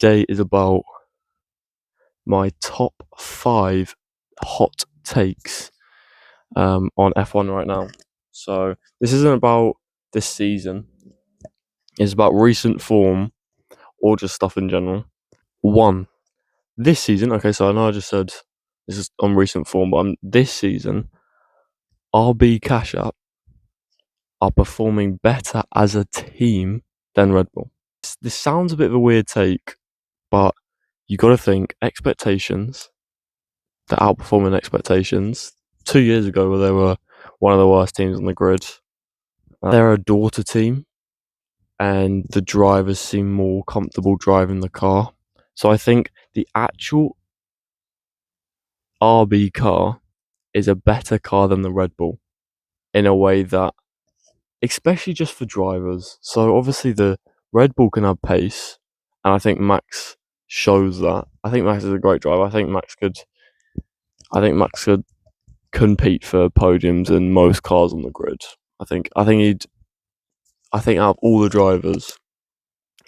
today is about my top 5 hot takes on F1 right now. So this isn't about this season. It's about recent form or just stuff in general. 1. This season, okay, so I know I just said this is on recent form, but this season, RB Cash App are performing better as a team than Red Bull. This sounds a bit of a weird take, but you got to think expectations. They're outperforming expectations. 2 years ago, they were one of the worst teams on the grid. They're a daughter team, and the drivers seem more comfortable driving the car. So I think the actual RB car is a better car than the Red Bull in a way that, especially just for drivers. So obviously the Red Bull can have pace, and I think Max shows that. I think Max is a great driver. I think Max could compete for podiums in most cars on the grid. I think out of all the drivers,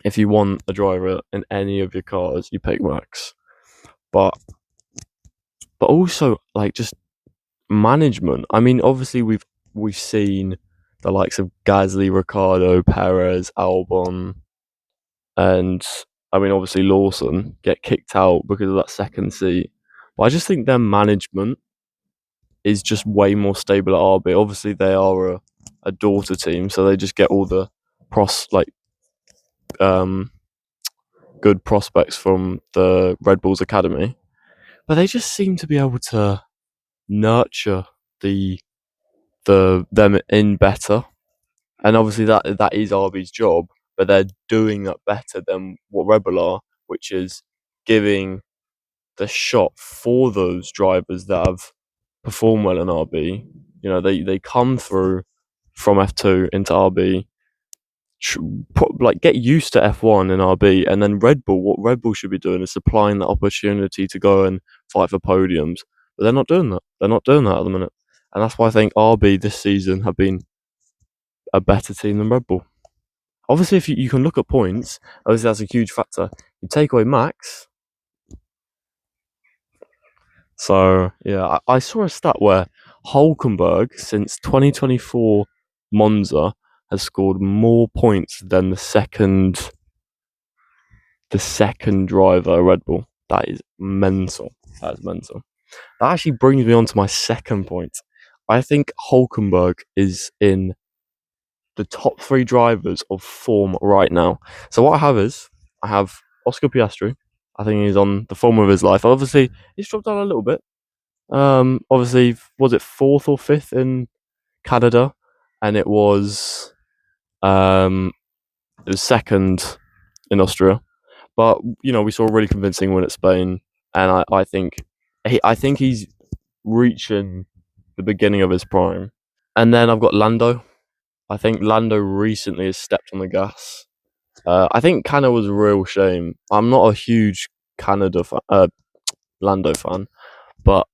if you want a driver in any of your cars, you pick Max. But also like just management. I mean, obviously we've seen the likes of Gasly, Ricciardo, Perez, Albon, and I mean obviously Lawson get kicked out because of that second seat. But I just think their management is just way more stable at RB. Obviously they are a daughter team, so they just get all the good prospects from the Red Bull's academy. But they just seem to be able to nurture them in better. And obviously that is RB's job, but they're doing that better than what Red Bull are, which is giving the shot for those drivers that have performed well in RB. You know, they come through from F2 into RB, get used to F1 and RB, and then Red Bull. What Red Bull should be doing is supplying the opportunity to go and fight for podiums, but they're not doing that. They're not doing that at the minute, and that's why I think RB this season have been a better team than Red Bull. Obviously, if you can look at points, obviously that's a huge factor. You take away Max. So yeah, I saw a stat where Hulkenberg since 2024 Monza has scored more points than the second driver at Red Bull. That is mental. That actually brings me on to my second point. I think Hulkenberg is in the top 3 drivers of form right now. So what I have Oscar Piastri. I think he's on the form of his life. Obviously, he's dropped down a little bit. Obviously, was it 4th or 5th in Canada, and it was 2nd in Austria. But you know, we saw a really convincing win at Spain, and I think he's reaching the beginning of his prime. And then I've got Lando. I think Lando recently has stepped on the gas. I think Canada was a real shame. I'm not a huge Lando fan, but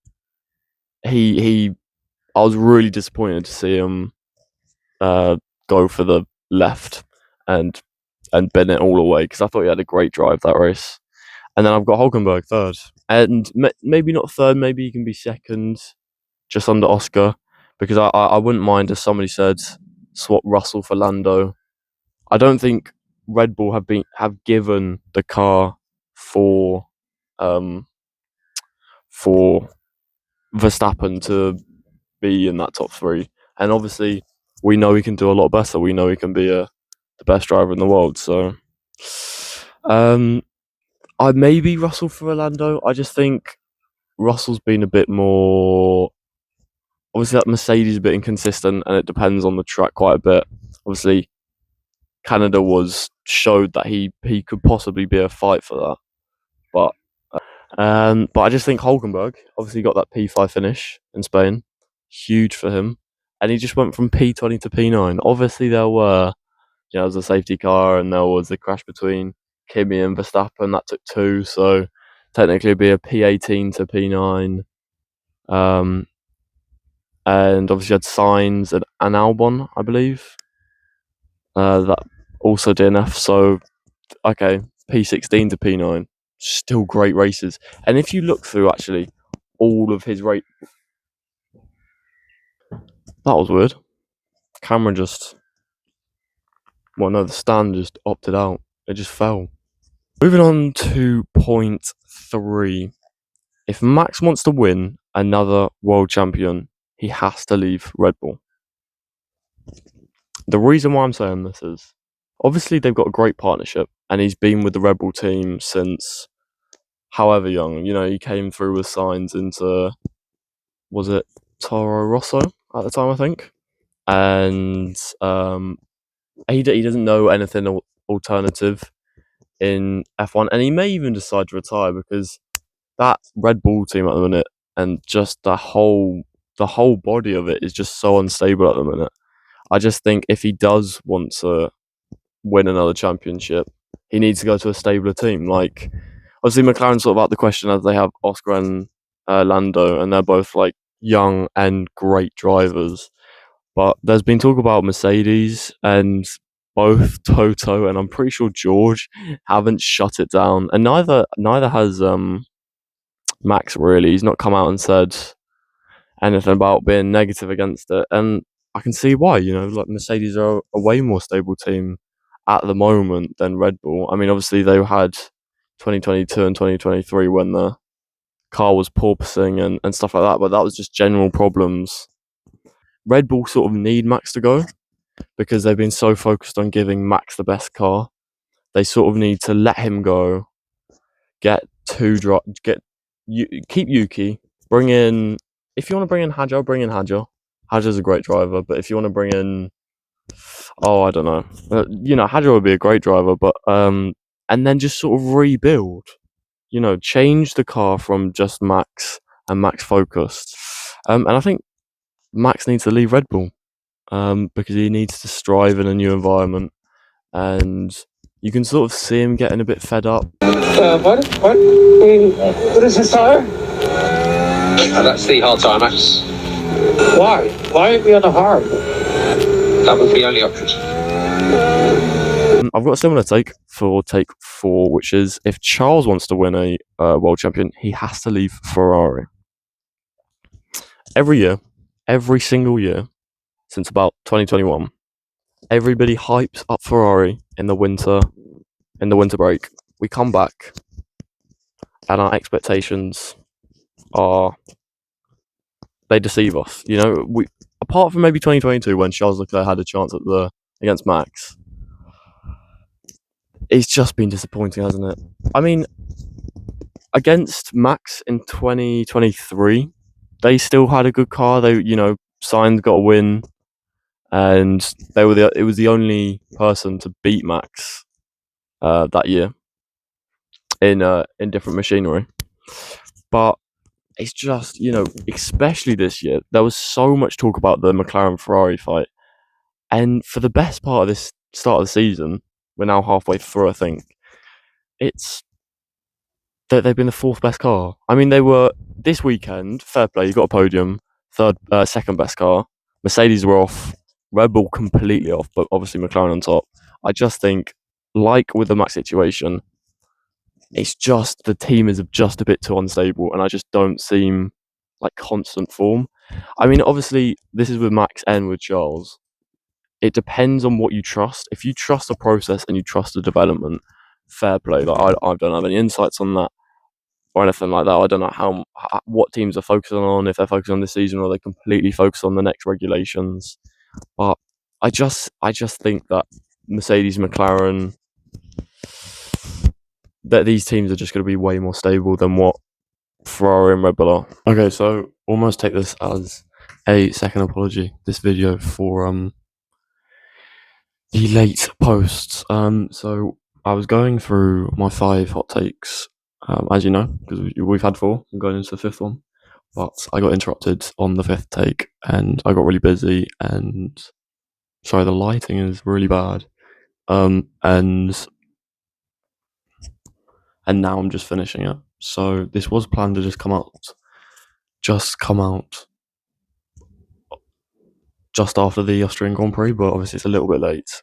I was really disappointed to see him go for the left and bend it all away, because I thought he had a great drive that race. And then I've got Hulkenberg third, and maybe not third, maybe he can be second, just under Oscar, because I wouldn't mind if somebody said swap Russell for Lando. I don't think Red Bull have given the car for Verstappen to be in that top 3, and obviously we know he can do a lot better. We know he can be the best driver in the world. So, I maybe Russell for Lando. I just think Russell's been a bit more. Obviously, that Mercedes is a bit inconsistent, and it depends on the track quite a bit. Obviously, Canada showed that he could possibly be a fight for that, but I just think Hulkenberg obviously got that P5 finish in Spain, huge for him, and he just went from P20 to P9. Obviously, there was a safety car, and there was the crash between Kimi and Verstappen that took 2, so technically it'd be a P18 to P9. And obviously you had Sainz and Albon, I believe. That also DNF. So okay, P16 to P9, still great races. And if you look through actually all of his that was weird. Camera just, well, no, the stand just opted out. It just fell. Moving on to point 3. If Max wants to win another world champion, he has to leave Red Bull. The reason why I'm saying this is, obviously they've got a great partnership, and he's been with the Red Bull team since however young. You know, he came through with signs into, was it Toro Rosso at the time, I think? And he doesn't know anything alternative in F1, and he may even decide to retire because that Red Bull team at the minute and just the whole body of it is just so unstable at the minute. I just think if he does want to win another championship, he needs to go to a stabler team. Like, obviously McLaren sort of out the question as they have Oscar and Lando, and they're both like young and great drivers. But there's been talk about Mercedes, and both Toto and I'm pretty sure George haven't shut it down, and neither has Max really. He's not come out and said anything about being negative against it, and I can see why. You know, like Mercedes are a way more stable team at the moment than Red Bull. I mean, obviously they had 2022 and 2023 when the car was porpoising and stuff like that, but that was just general problems. Red Bull sort of need Max to go because they've been so focused on giving Max the best car. They sort of need to let him go, keep Yuki, bring in, if you want to bring in Hadjar, bring in Hadjar. Hadjar's a great driver, but if you want to bring in, I don't know, Hadjar would be a great driver, but and then just sort of rebuild. You know, change the car from just Max and Max focused. And I think Max needs to leave Red Bull because he needs to strive in a new environment, and you can sort of see him getting a bit fed up. What is this tire? That's the hard tire, Max. Why? Why aren't we on the hard? That would be the only option. I've got a similar take for take 4, which is if Charles wants to win a world champion, he has to leave Ferrari. Every single year, since about 2021, everybody hypes up Ferrari in the winter break. We come back, and our expectations they deceive us. You know, apart from maybe 2022 when Charles Leclerc had a chance against Max, it's just been disappointing, hasn't it? I mean, against Max in 2023, they still had a good car. They, Sainz got a win, and it was the only person to beat Max that year in different machinery. But it's just, especially this year, there was so much talk about the McLaren Ferrari fight, and for the best part of this start of the season, we're now halfway through, I think. It's that they've been the 4th best car. I mean, they were this weekend. Fair play, you got a podium, second best car. Mercedes were off, Red Bull completely off, but obviously McLaren on top. I just think, like with the Max situation, it's just the team is just a bit too unstable, and I just don't seem like constant form. I mean, obviously, this is with Max and with Charles. It depends on what you trust. If you trust the process and you trust the development, fair play. Like I don't have any insights on that or anything like that. I don't know what teams are focusing on, if they're focusing on this season or they completely focus on the next regulations. But I just think that Mercedes, McLaren, that these teams are just going to be way more stable than what Ferrari and Red Bull are. Okay, so almost take this as a second apology, this video, for the late posts. So I was going through my 5 hot takes, as you know, because we've had 4. I'm going into the 5th one, but I got interrupted on the 5th take, and I got really busy. And sorry, the lighting is really bad. And now I'm just finishing it. So this was planned to just come out just after the Austrian Grand Prix, but obviously it's a little bit late.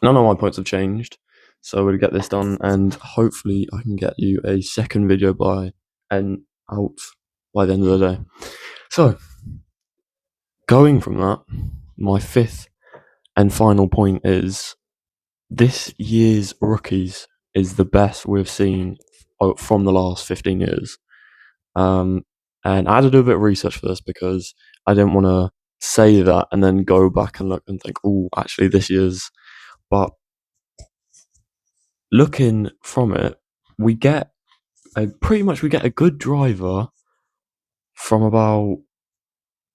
None of my points have changed. So we'll get this done, and hopefully I can get you a second video out by the end of the day. So, going from that, my fifth and final point is this year's rookies is the best we've seen from the last 15 years. And I had to do a bit of research for this because I didn't want to say that and then go back and look and think, oh, actually this year's. But looking from it, we get a good driver from about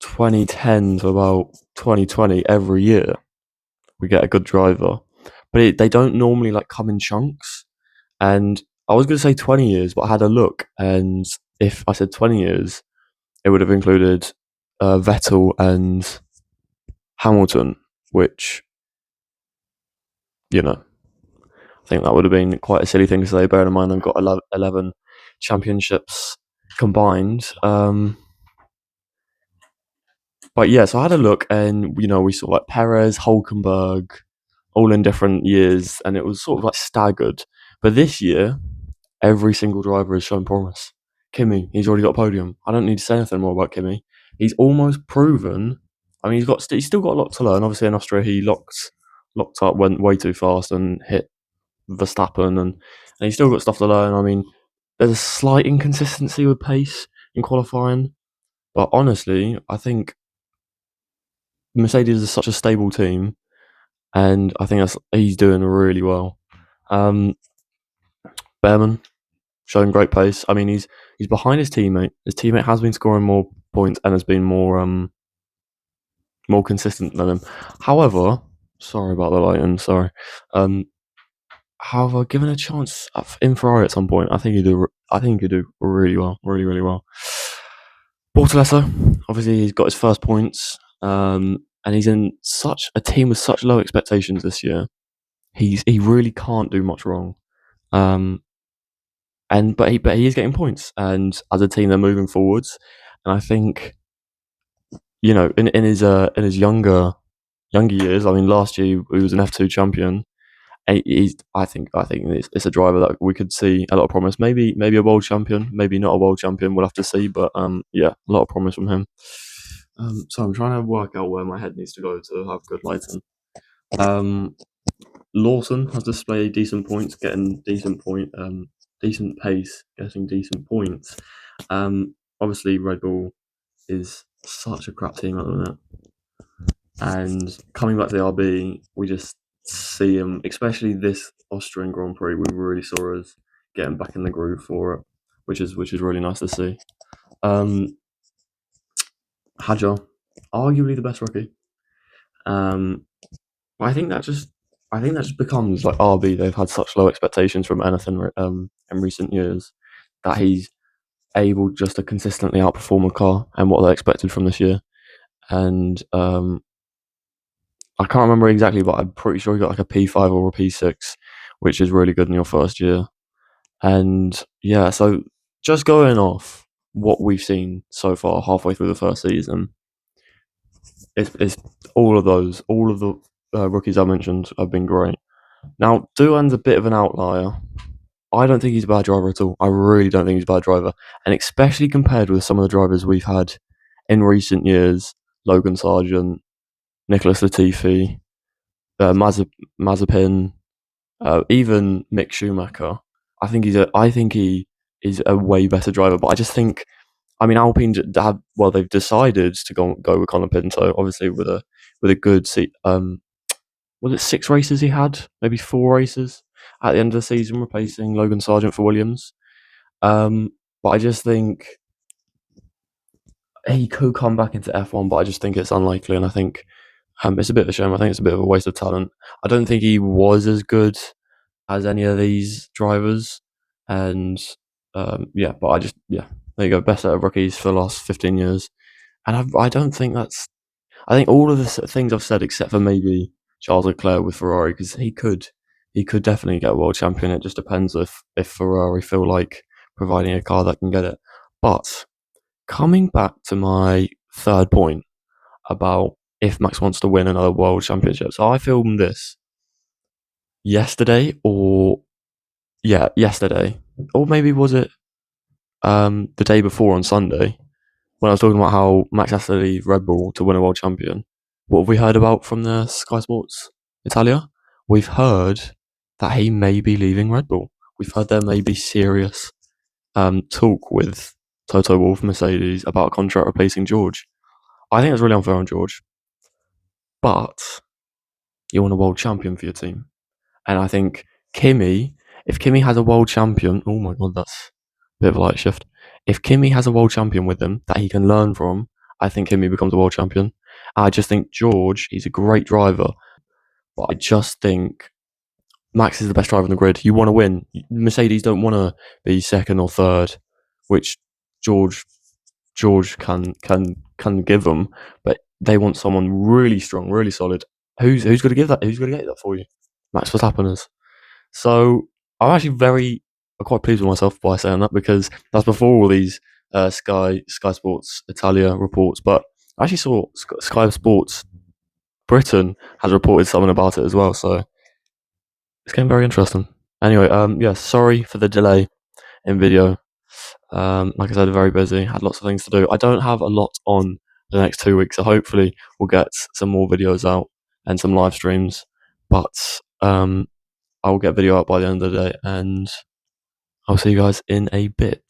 2010 to about 2020 every year. We get a good driver, but they don't normally like come in chunks. And I was going to say 20 years, but I had a look, and if I said 20 years, it would have included Vettel and Hamilton, which, I think that would have been quite a silly thing to say, bearing in mind they've got 11 championships combined. But yeah, so I had a look, and we saw like Perez, Hulkenberg, all in different years, and it was sort of like staggered. But this year, every single driver has shown promise. Kimi, he's already got a podium. I don't need to say anything more about Kimi. He's almost proven. I mean, he's still got a lot to learn. Obviously, in Austria, he locked up, went way too fast, and hit Verstappen, and he's still got stuff to learn. I mean, there's a slight inconsistency with pace in qualifying, but honestly, I think Mercedes is such a stable team, and I think he's doing really well. Behrman showing great pace. I mean, he's behind his teammate. His teammate has been scoring more points and has been more consistent than him. However, sorry about the lighting. Sorry. However, given a chance in Ferrari at some point, I think he'd do really well, really, really well. Bortolesso, obviously, he's got his first points, and he's in such a team with such low expectations this year. He really can't do much wrong. But he is getting points, and as a team they're moving forwards. And I think, in his younger years, I mean, last year he was an F2 champion. I think it's a driver that we could see a lot of promise. Maybe a world champion, maybe not a world champion. We'll have to see. But yeah, a lot of promise from him. So I'm trying to work out where my head needs to go to have good lighting. Lawson has displayed decent points, getting decent pace, getting decent points. Obviously, Red Bull is such a crap team at the minute, and coming back to the RB, we just see him, especially this Austrian Grand Prix. We really saw us getting back in the groove for it, which is really nice to see. Hadjar, arguably the best rookie. I think that just becomes like RB. They've had such low expectations from anything in recent years that he's able just to consistently outperform a car and what they expected from this year. And I can't remember exactly, but I'm pretty sure he got like a P5 or a P6, which is really good in your first year. And yeah, so just going off what we've seen so far, halfway through the first season, it's all of the rookies I mentioned have been great. Now, Duan's a bit of an outlier. I don't think he's a bad driver at all. I really don't think he's a bad driver. And especially compared with some of the drivers we've had in recent years, Logan Sargent, Nicholas Latifi, Mazepin, even Mick Schumacher. I think he is a way better driver. But I just think, I mean, Alpine they've decided to go with Colin Pinto, obviously with a good seat. Was it 6 races he had? Maybe 4 races at the end of the season, replacing Logan Sargent for Williams. But I just think he could come back into F1, but I just think it's unlikely, and I think it's a bit of a shame. I think it's a bit of a waste of talent. I don't think he was as good as any of these drivers, and but there you go, best set of rookies for the last 15 years, and I don't think that's. I think all of the things I've said, except for maybe Charles Leclerc with Ferrari, because he could definitely get a world champion. It just depends if Ferrari feel like providing a car that can get it. But coming back to my third point about if Max wants to win another world championship, so I filmed this yesterday, or yesterday, or maybe was it the day before on Sunday, when I was talking about how Max has to leave Red Bull to win a world champion. What have we heard about from the Sky Sports Italia? We've heard that he may be leaving Red Bull. We've heard there may be serious talk with Toto Wolff Mercedes about a contract replacing George. I think it's really unfair on George, but you want a world champion for your team, and I think if Kimi has a world champion, oh my god, that's a bit of a light shift. If Kimi has a world champion with him that he can learn from, I think Kimi becomes a world champion. I just think George, he's a great driver, but I just think Max is the best driver on the grid. You want to win. Mercedes don't want to be second or third, which George can give them, but they want someone really strong, really solid. Who's going to give that? Who's going to get that for you? Max Verstappen is. So I'm actually quite pleased with myself by saying that, because that's before all these Sky Sports Italia reports. But I actually saw Sky Sports Britain has reported something about it as well. So it's getting very interesting. Anyway, sorry for the delay in video. Like I said, very busy, had lots of things to do. I don't have a lot on the next 2 weeks, so hopefully we'll get some more videos out and some live streams. But I will get video out by the end of the day, and I'll see you guys in a bit.